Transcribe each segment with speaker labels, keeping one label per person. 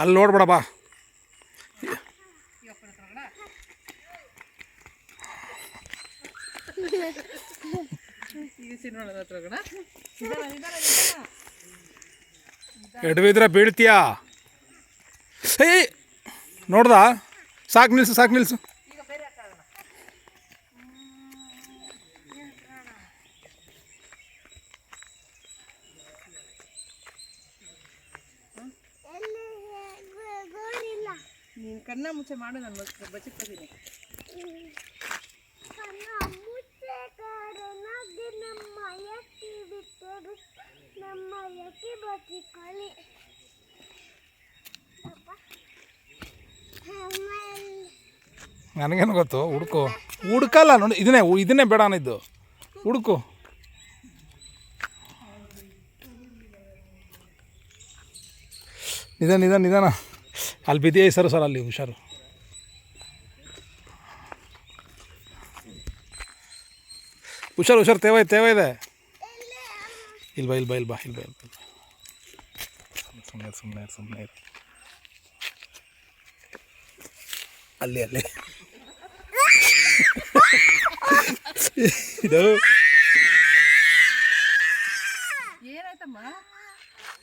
Speaker 1: ಅಲ್ಲಿ ನೋಡ್ಬೇಡ ಬಾ. ಎಡವಿದ್ರೆ ಬೀಳ್ತೀಯಾ. ಏಯ್ ನೋಡ್ದಾ, ಸಾಕು ನಿಲ್ಸು.
Speaker 2: ನೀನು ಕಣ್ಣ ಮುಚ್ಚೆ ಮಾಡು, ನಾನು ಬಚ್ಚಿಟ್ಕೊತೀನಿ.
Speaker 1: ನನಗೇನು ಗೊತ್ತು, ಹುಡುಕಲ್ಲ ನೋಡಿ. ಇದನ್ನೇ ಬೇಡ ಅನ್ನಿದ್ದು, ಹುಡುಕು. ನಿಧಾನ. ಅಲ್ಲಿ ಬಿದ್ದಿಯೇ ಸರ್ ಅಲ್ಲಿ ಹುಷಾರು. ಹುಷಾರು ತೇವ ಇದೆ. ಇಲ್ಬಾ. ಸುಮ್ಮನೆ ಅಲ್ಲಿ ಇದು
Speaker 2: ಏನಾಯ್ತಮ್ಮ?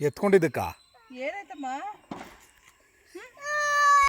Speaker 1: ಎತ್ಕೊಂಡಿದ್ದಕ್ಕ
Speaker 2: ಏನಾಯ್ತಮ್ಮ?